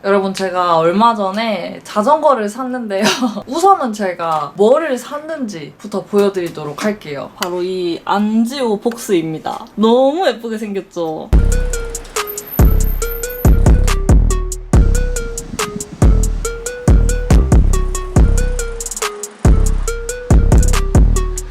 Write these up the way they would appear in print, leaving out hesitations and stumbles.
여러분 제가 얼마 전에 자전거를 샀는데요. 우선은 제가 뭐를 샀는지부터 보여드리도록 할게요. 바로 이 안지오 복스입니다. 너무 예쁘게 생겼죠?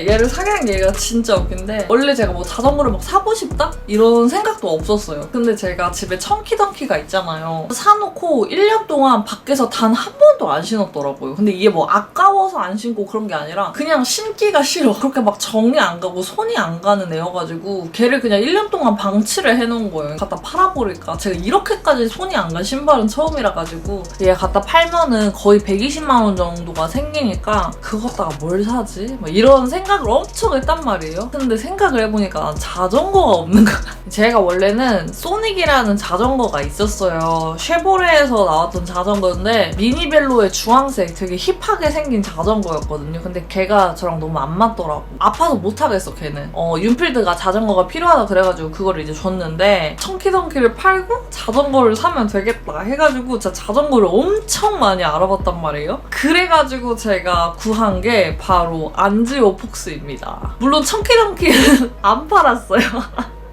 얘를 사게 한 얘기가 진짜 웃긴데, 원래 제가 뭐 자전거를 막 사고 싶다? 이런 생각도 없었어요. 근데 제가 집에 청키덩키가 있잖아요. 사놓고 1년 동안 밖에서 단 한 번도 안 신었더라고요. 근데 이게 뭐 아까워서 안 신고 그런 게 아니라 그냥 신기가 싫어. 그렇게 막 정이 안 가고 손이 안 가는 애여가지고 걔를 그냥 1년 동안 방치를 해놓은 거예요. 갖다 팔아버릴까? 제가 이렇게까지 손이 안 간 신발은 처음이라 가지고 얘 갖다 팔면은 거의 120만 원 정도가 생기니까 그거 갖다가 뭘 사지? 막 이런 생각을 엄청 했단 말이에요. 근데 생각을 해보니까 난 자전거가 없는 거야. 제가 원래는 소닉이라는 자전거가 있었어요. 쉐보레에서 나왔던 자전거인데 미니벨로의 주황색 되게 힙하게 생긴 자전거였거든요. 근데 걔가 저랑 너무 안 맞더라고. 아파서 못 타겠어 걔는. 윤필드가 자전거가 필요하다 그래가지고 그거를 이제 줬는데 청키덩키를 팔고 자전거를 사면 되겠다 해가지고 진짜 자전거를 엄청 많이 알아봤단 말이에요. 그래가지고 제가 구한 게 바로 안지오 폭스입니다. 물론 청키덩키는 안 팔았어요.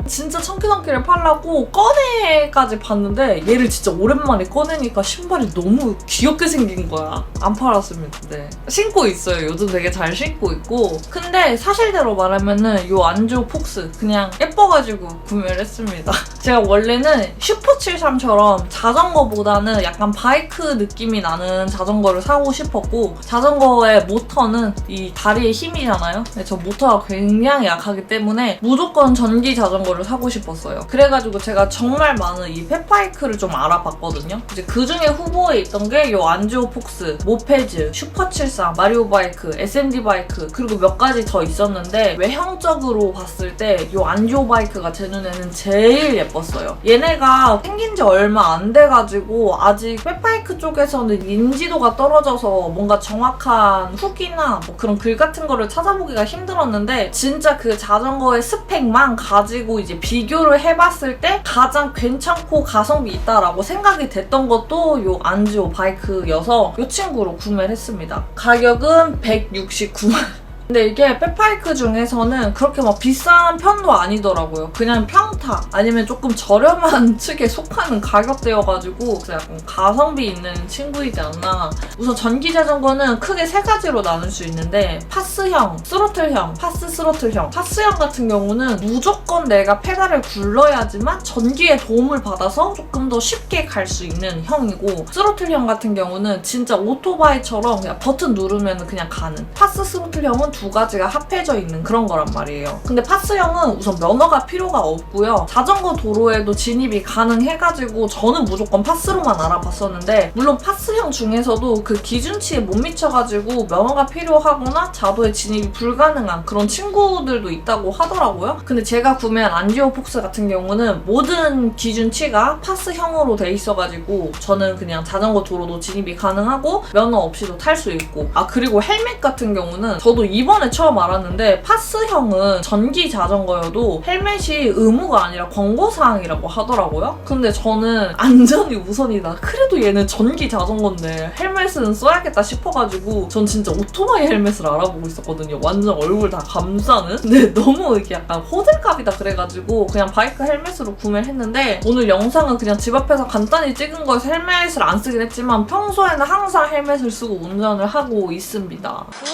진짜 청키덩키를 팔라고 꺼내까지 봤는데 얘를 진짜 오랜만에 꺼내니까 신발이 너무 귀엽게 생긴 거야. 안 팔았습니다. 네. 신고 있어요. 요즘 되게 잘 신고 있고. 근데 사실대로 말하면은 요 안지오 폭스 그냥 예뻐가지고 구매를 했습니다. 제가 원래는 슈퍼73처럼 자전거보다는 약간 바이크 느낌이 나는 자전거를 사고 싶었고, 자전거의 모터는 이 다리의 힘이잖아요. 근데 저 모터가 굉장히 약하기 때문에 무조건 전기 자전거를 사고 싶었어요. 그래가지고 제가 정말 많은 이 펫바이크를 좀 알아봤거든요. 이제 그 중에 후보에 있던 게 이 안지오 폭스, 모페즈, 슈퍼73, 마리오 바이크, SMD 바이크, 그리고 몇 가지 더 있었는데 외형적으로 봤을 때 이 안지오 바이크가 제 눈에는 제일 예뻤어요. 얘네가 생긴 지 얼마 안 돼가지고 아직 펫바이크 쪽에서는 인지도가 떨어져서 뭔가 정확한 후기나 뭐 그런 글 같은 거를 찾아보기가 힘들었는데, 진짜 그 자전거의 스펙만 가지고 이제 비교를 해봤을 때 가장 괜찮고 가성비 있다라고 생각이 됐던 것도 이 안지오 바이크여서 이 친구로 구매를 했습니다. 가격은 169만 원. 근데 이게 펫바이크 중에서는 그렇게 막 비싼 편도 아니더라고요. 그냥 평타 아니면 조금 저렴한 측에 속하는 가격대여가지고 약간 가성비 있는 친구이지 않나. 우선 전기 자전거는 크게 세 가지로 나눌 수 있는데 파스형, 스로틀형, 파스 스로틀형. 파스형 같은 경우는 무조건 내가 페달을 굴러야지만 전기의 도움을 받아서 조금 더 쉽게 갈 수 있는 형이고, 스로틀형 같은 경우는 진짜 오토바이처럼 그냥 버튼 누르면 그냥 가는. 파스 스로틀형은 두 가지가 합해져 있는 그런 거란 말이에요. 근데 파스형은 우선 면허가 필요가 없고요. 자전거 도로에도 진입이 가능해가지고 저는 무조건 파스로만 알아봤었는데, 물론 파스형 중에서도 그 기준치에 못 미쳐가지고 면허가 필요하거나 자도에 진입이 불가능한 그런 친구들도 있다고 하더라고요. 근데 제가 구매한 안지오 폭스 같은 경우는 모든 기준치가 파스형으로 돼 있어가지고 저는 그냥 자전거 도로도 진입이 가능하고 면허 없이도 탈 수 있고, 그리고 헬멧 같은 경우는 저도 이번에 처음 알았는데 파스형은 전기 자전거여도 헬멧이 의무가 아니라 권고사항이라고 하더라고요. 근데 저는 안전이 우선이다. 그래도 얘는 전기 자전거인데 헬멧은 써야겠다 싶어가지고 전 진짜 오토바이 헬멧을 알아보고 있었거든요. 완전 얼굴 다 감싸는? 근데 너무 이렇게 약간 호들갑이다 그래가지고 그냥 바이크 헬멧으로 구매를 했는데, 오늘 영상은 그냥 집 앞에서 간단히 찍은 거여서 헬멧을 안 쓰긴 했지만 평소에는 항상 헬멧을 쓰고 운전을 하고 있습니다. 굿!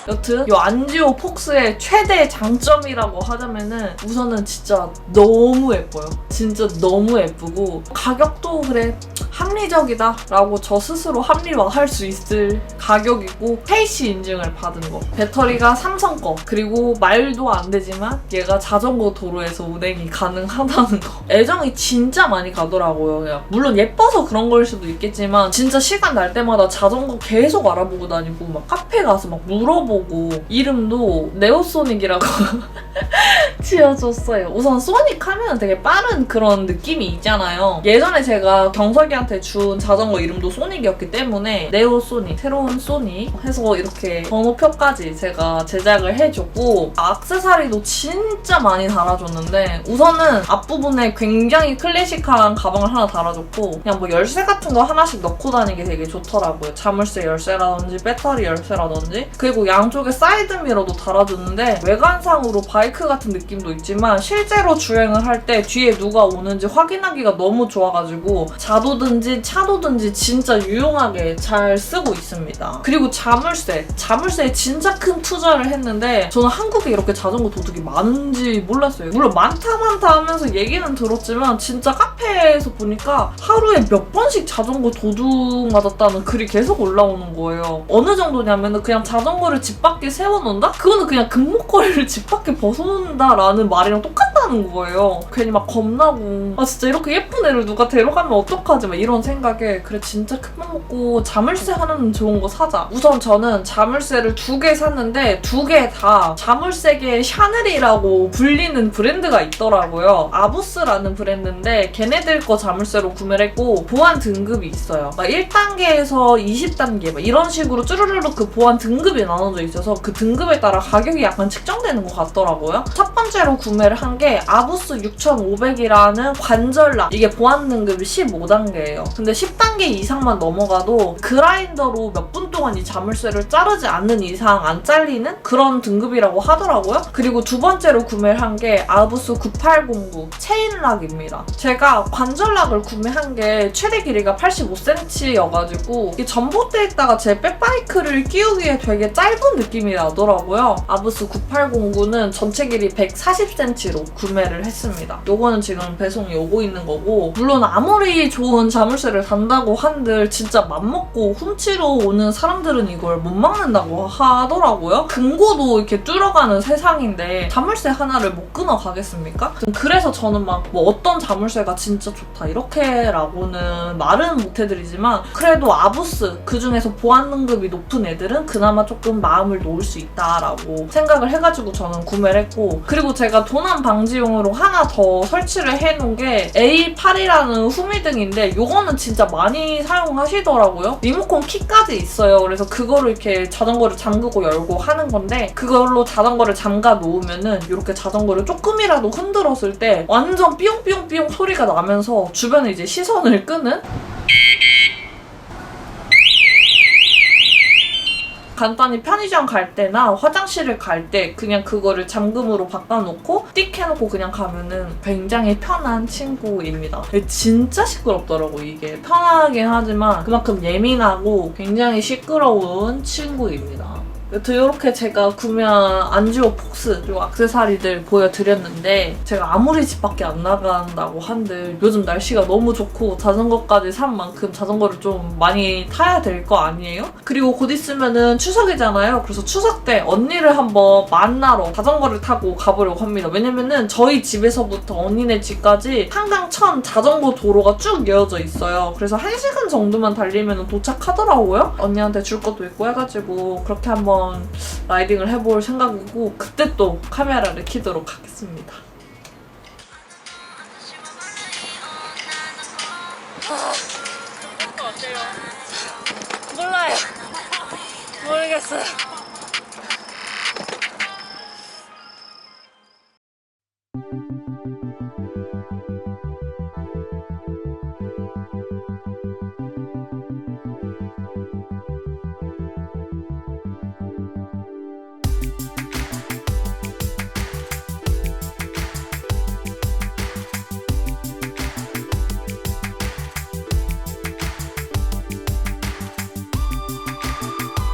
여튼 이 안지오 폭스의 최대 장점이라고 하자면은 우선은 진짜 너무 예뻐요. 진짜 너무 예쁘고 가격도 그래 합리적이다 라고 저 스스로 합리화할 수 있을 가격이고, 페이시 인증을 받은 거, 배터리가 삼성 거, 그리고 말도 안 되지만 얘가 자전거 도로에서 운행이 가능하다는 거. 애정이 진짜 많이 가더라고요. 그냥 물론 예뻐서 그런 걸 수도 있겠지만 진짜 시간 날 때마다 자전거 계속 알아보고 다니고 막 카페 가서 막 물어보고, 이름도 네오소닉이라고 지어줬어요. 우선 소닉 하면 되게 빠른 그런 느낌이 있잖아요. 예전에 제가 경석이한테 저희한테 준 자전거 이름도 소닉이었기 때문에 네오 소닉, 새로운 소닉 해서 이렇게 번호표까지 제가 제작을 해줬고 액세서리도 진짜 많이 달아줬는데 우선은 앞부분에 굉장히 클래식한 가방을 하나 달아줬고 그냥 뭐 열쇠 같은 거 하나씩 넣고 다니기 되게 좋더라고요. 자물쇠 열쇠라든지 배터리 열쇠라든지 그리고 양쪽에 사이드 미러도 달아줬는데 외관상으로 바이크 같은 느낌도 있지만 실제로 주행을 할 때 뒤에 누가 오는지 확인하기가 너무 좋아가지고 자도든지 차도든지 진짜 유용하게 잘 쓰고 있습니다. 그리고 자물쇠에 진짜 큰 투자를 했는데 저는 한국에 이렇게 자전거 도둑이 많은지 몰랐어요. 물론 많다 하면서 얘기는 들었지만 진짜 카페에서 보니까 하루에 몇 번씩 자전거 도둑 맞았다는 글이 계속 올라오는 거예요. 어느 정도냐면 그냥 자전거를 집 밖에 세워놓는다? 그거는 그냥 금목걸이를 집 밖에 벗어놓는다라는 말이랑 똑같다는 거예요. 괜히 막 겁나고 진짜 이렇게 예쁜 애를 누가 데려가면 어떡하지 막 이런 생각에 그래 진짜 큰맘 먹고 자물쇠 하나는 좋은 거 사자. 우선 저는 자물쇠를 2개 샀는데 2개 다 자물쇠계의 샤넬이라고 불리는 브랜드가 있더라고요. 아부스라는 브랜드인데 걔네들 거 자물쇠로 구매를 했고 보안 등급이 있어요. 막 1단계에서 20단계 막 이런 식으로 쭈루루루 그 보안 등급이 나눠져 있어서 그 등급에 따라 가격이 약간 측정되는 것 같더라고요. 첫 번째로 구매를 한 게 아부스 6500이라는 관절락. 이게 보안 등급이 15단계예요. 근데 10단계 이상만 넘어가도 그라인더로 몇 분 동안 이 자물쇠를 자르지 않는 이상 안 잘리는 그런 등급이라고 하더라고요. 그리고 두 번째로 구매를 한 게 아부스 9809 체인락입니다. 제가 관절락을 구매한 게 최대 길이가 85cm여가지고 이 전봇대에다가 제 백바이크를 끼우기에 되게 짧은 느낌이 나더라고요. 아부스 9809는 전체 길이 140cm로 구매를 했습니다. 요거는 지금 배송이 오고 있는 거고 물론 아무리 좋은 자물쇠를 단다고 한들 진짜 맘먹고 훔치러 오는 사람들은 이걸 못 막는다고 하더라고요. 금고도 이렇게 뚫어가는 세상인데 자물쇠 하나를 못 끊어 가겠습니까? 그래서 저는 막 뭐 어떤 자물쇠가 진짜 좋다 이렇게라고는 말은 못 해드리지만 그래도 아부스 그중에서 보안 등급이 높은 애들은 그나마 조금 마음을 놓을 수 있다라고 생각을 해가지고 저는 구매를 했고 그리고 제가 도난 방지용으로 하나 더 설치를 해놓은 게 A8이라는 후미등인데 요거는 진짜 많이 사용하시더라고요. 리모컨 키까지 있어요. 그래서 그거를 이렇게 자전거를 잠그고 열고 하는 건데 그걸로 자전거를 잠가 놓으면은 이렇게 자전거를 조금이라도 흔들었을 때 완전 삐용삐용삐용 소리가 나면서 주변에 이제 시선을 끄는 간단히 편의점 갈 때나 화장실을 갈 때 그냥 그거를 잠금으로 바꿔놓고 띡 해놓고 그냥 가면은 굉장히 편한 친구입니다. 진짜 시끄럽더라고 이게. 편하긴 하지만 그만큼 예민하고 굉장히 시끄러운 친구입니다. 여튼 이렇게 제가 구매한 안지오 폭스 그리고 액세서리들 보여드렸는데 제가 아무리 집 밖에 안 나간다고 한들 요즘 날씨가 너무 좋고 자전거까지 산 만큼 자전거를 좀 많이 타야 될 거 아니에요? 그리고 곧 있으면은 추석이잖아요. 그래서 추석 때 언니를 한번 만나러 자전거를 타고 가보려고 합니다. 왜냐면은 저희 집에서부터 언니네 집까지 한강 천 자전거 도로가 쭉 이어져 있어요. 그래서 1시간 정도만 달리면 도착하더라고요. 언니한테 줄 것도 있고 해가지고 그렇게 한번 라이딩을 해볼 생각이고 그때 또 카메라를 켜도록 하겠습니다. 어때요? 몰라요. 모르겠어요.